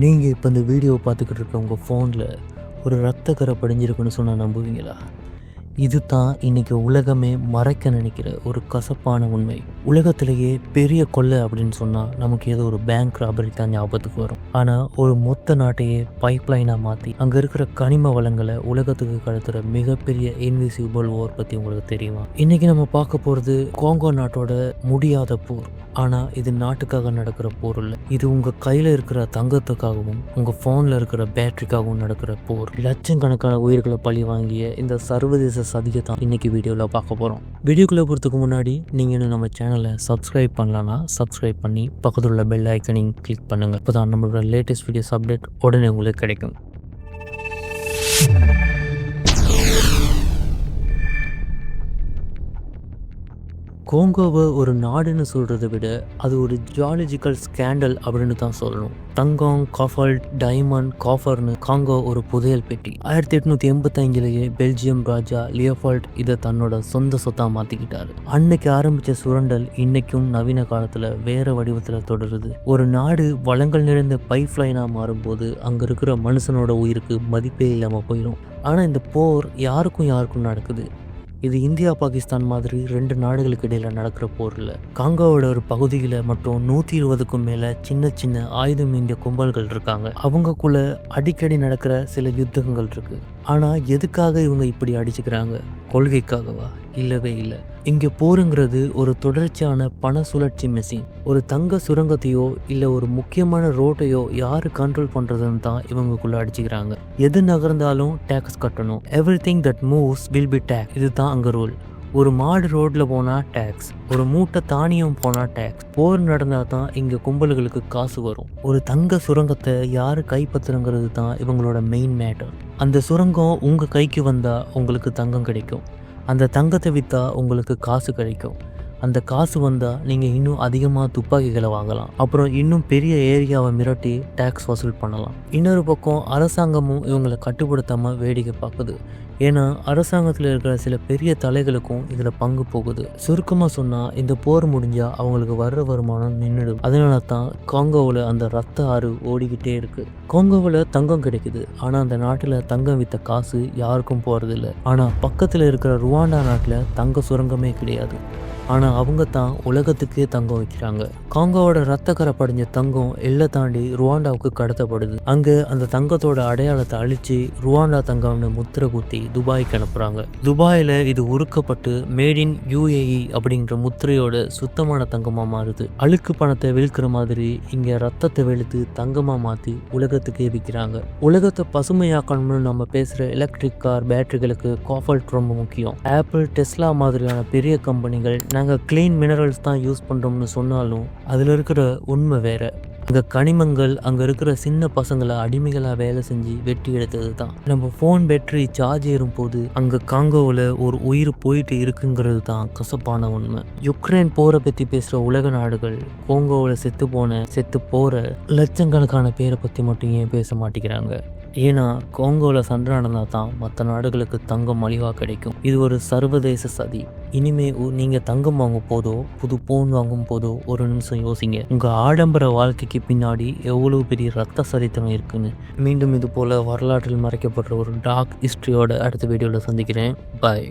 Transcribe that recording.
நீங்கள் இப்போ இந்த வீடியோவை பார்த்துக்கிட்டு இருக்க உங்கள் ஃபோனில் ஒரு ரத்தக்கரை படிஞ்சிருக்குன்னு சொன்னால் நம்புவீங்களா? இது தான் இன்றைக்கி உலகமே மறைக்க நினைக்கிற ஒரு கசப்பான உண்மை. உலகத்திலேயே பெரிய கொள்ளை அப்படின்னு சொன்னால் நமக்கு ஏதோ ஒரு பேங்க் ராபரி தான் ஞாபகத்துக்கு வரும். ஆனால் ஒரு மொத்த நாட்டையே பைப்லைனாக மாற்றி அங்கே இருக்கிற கனிம வளங்களை உலகத்துக்கு கடத்துகிற மிகப்பெரிய இன்விசிபிள் வார் பற்றி உங்களுக்கு தெரியுமா? இன்றைக்கி நம்ம பார்க்க போகிறது காங்கோ நாட்டோட முடியாத போர். ஆனால் இது நாட்டுக்காக நடக்கிற போர் இல்லை. இது உங்கள் கையில் இருக்கிற தங்கத்துக்காகவும் உங்கள் ஃபோனில் இருக்கிற பேட்டரிக்காகவும் நடக்கிற போர். லட்சக்கணக்கான உயிர்களை பழி வாங்கிய இந்த சர்வதேச சதியை தான் இன்னைக்கு வீடியோவில் பார்க்க போகிறோம். வீடியோக்குள்ளே போகிறதுக்கு முன்னாடி நீங்கள் இன்னும் நம்ம சேனலை சப்ஸ்கிரைப் பண்ணலான்னா சப்ஸ்கிரைப் பண்ணி பக்கத்தில் உள்ள பெல் ஐக்கனையும் கிளிக் பண்ணுங்கள். இப்போ தான் நம்மளோட லேட்டஸ்ட் வீடியோஸ் அப்டேட் உடனே உங்களுக்கு கிடைக்கும். காங்கோவை ஒரு நாடுன்னு சொல்கிறத விட அது ஒரு ஜியாலஜிக்கல் ஸ்கேண்டல் அப்படின்னு தான் சொல்லணும். தங்கம், காஃபால்ட், டைமண்ட், காஃபர்னு காங்கோ ஒரு புதையல் பெட்டி. 1885 பெல்ஜியம் ராஜா லியோபால்ட் இதை தன்னோட சொந்த சொத்தாக மாற்றிக்கிட்டாரு. அன்னைக்கு ஆரம்பித்த சுரண்டல் இன்னைக்கும் நவீன காலத்தில் வேற வடிவத்தில் தொடருது. ஒரு நாடு வளங்கள் நிறைந்த பைப்லைனாக மாறும்போது அங்கே இருக்கிற மனுஷனோட உயிருக்கு மதிப்பே இல்லாமல் போயிடும். ஆனால் இந்த போர் யாருக்கும் நடக்குது. இது இந்தியா பாகிஸ்தான் மாதிரி 2 நாடுகளுக்கு இடையில் நடக்கிற போர் இல்லை. காங்கோவோட ஒரு பகுதியில் மட்டும் 120க்கும் மேலே சின்ன ஆயுதம் ஏந்திய கும்பல்கள் இருக்காங்க. அவங்கக்குள்ள அடிக்கடி நடக்கிற சில யுத்தங்கள் இருக்கு. ஆனால் எதுக்காக இவங்க இப்படி அடிச்சுக்கிறாங்க? கொள்கைக்காகவா? இல்லவே இல்லை. இங்கே போருங்கிறது ஒரு தொடர்ச்சியான பண சுழற்சி மெஷின். ஒரு தங்க சுரங்கத்தையோ இல்லை ஒரு முக்கியமான ரோட்டையோ யார் கண்ட்ரோல் பண்ணுறதுன்னு தான் இவங்களுக்குள்ள அடிச்சுக்கிறாங்க. எது நகர்ந்தாலும் டேக்ஸ் கட்டணும். Everything that moves will be tax. இதுதான் அங்கே ரூல். ஒரு மாடு ரோட்டில் போனால் டேக்ஸ், ஒரு மூட்டை தானியம் போனால் டேக்ஸ். போர் நடந்தால் தான் இங்கே கும்பல்களுக்கு காசு வரும். ஒரு தங்க சுரங்கத்தை யார் கைப்பற்றுங்கிறது தான் இவங்களோட மெயின் மேட்டர். அந்த சுரங்கம் உங்கள் கைக்கு வந்தால் உங்களுக்கு தங்கம் கிடைக்கும். அந்த தங்கத்தை விற்றா உங்களுக்கு காசு கிடைக்கும். அந்த காசு வந்தால் நீங்கள் இன்னும் அதிகமாக துப்பாக்கிகளை வாங்கலாம். அப்புறம் இன்னும் பெரிய ஏரியாவை மிரட்டி டேக்ஸ் வசூல் பண்ணலாம். இன்னொரு பக்கம் அரசாங்கமும் இவங்களை கட்டுப்படுத்தாமல் வேடிக்கை பார்க்குது. ஏன்னா அரசாங்கத்தில் இருக்கிற சில பெரிய தலைகளுக்கும் இதில் பங்கு போகுது. சுருக்கமாக சொன்னால் இந்த போர் முடிஞ்சால் அவங்களுக்கு வர்ற வருமானம் நின்றுடும். அதனால தான் காங்கோவில் அந்த ரத்த ஆறு ஓடிக்கிட்டே இருக்குது. காங்கோவில் தங்கம் கிடைக்குது. ஆனால் அந்த நாட்டில் தங்கம் விற்ற காசு யாருக்கும் போகிறதில்ல. ஆனால் பக்கத்தில் இருக்கிற ருவாண்டா நாட்டில் தங்க சுரங்கமே கிடையாது. ஆனால் அவங்க தான் உலகத்துக்கே தங்கம் வைக்கிறாங்க. காங்கோவோட ரத்தக்கரை படிஞ்ச தங்கம் எல்லை தாண்டி ருவாண்டாவுக்கு கடத்தப்படுது. அங்கே அந்த தங்கத்தோட அடையாளத்தை அழித்து ருவாண்டா தங்கம்னு முத்திரை குத்தி துபாய்க்கு அனுப்புகிறாங்க. துபாயில் இது உருக்கப்பட்டு மேட் இன் UAE அப்படிங்கிற முத்திரையோட சுத்தமான தங்கமாக மாறுது. அழுக்கு பணத்தை விழுக்கிற மாதிரி இங்கே ரத்தத்தை வெளுத்து தங்கமாக மாற்றி உலகத்துக்கே விற்கிறாங்க. உலகத்தை பசுமையாக்கணும்னு நம்ம பேசுகிற எலக்ட்ரிக் கார், பேட்டரிகளுக்கு காஃபால்ட் ரொம்ப முக்கியம். ஆப்பிள், டெஸ்லா மாதிரியான பெரிய கம்பெனிகள் நாங்கள் க்ளீன் மினரல்ஸ் தான் யூஸ் பண்ணுறோம்னு சொன்னாலும் அதில் இருக்கிற உண்மை வேறு. அங்கே கனிமங்கள் அங்கே இருக்கிற சின்ன பசங்களை அடிமைகளாக வேலை செஞ்சு வெட்டி எடுத்தது தான். நம்ம ஃபோன் பேட்டரி சார்ஜ் ஏறும் போது அங்கே காங்கோவில் ஒரு உயிர் போயிட்டு இருக்குங்கிறது தான் கசப்பான உண்மை. யுக்ரைன் போரை பற்றி பேசுகிற உலக நாடுகள் காங்கோவில் செத்து போகிற லட்சக்கணக்கான பேரை பற்றி மட்டும் ஏன் பேச மாட்டேங்கிறாங்க? ஏன்னா காங்கோவில் சண்டை நடந்தால் தான் மற்ற நாடுகளுக்கு தங்கம் மலிவாக கிடைக்கும். இது ஒரு சர்வதேச சதி. இனிமே நீங்கள் தங்கம் வாங்கும் போதோ புது போன் வாங்கும் போதோ ஒரு நிமிஷம் யோசிங்க, உங்கள் ஆடம்பர வாழ்க்கைக்கு பின்னாடி எவ்வளோ பெரிய ரத்த சரித்திரம் இருக்குன்னு. மீண்டும் இது போல் வரலாற்றில் மறைக்கப்படுற ஒரு டார்க் ஹிஸ்ட்ரியோட அடுத்த வீடியோவில் சந்திக்கிறேன். பாய்.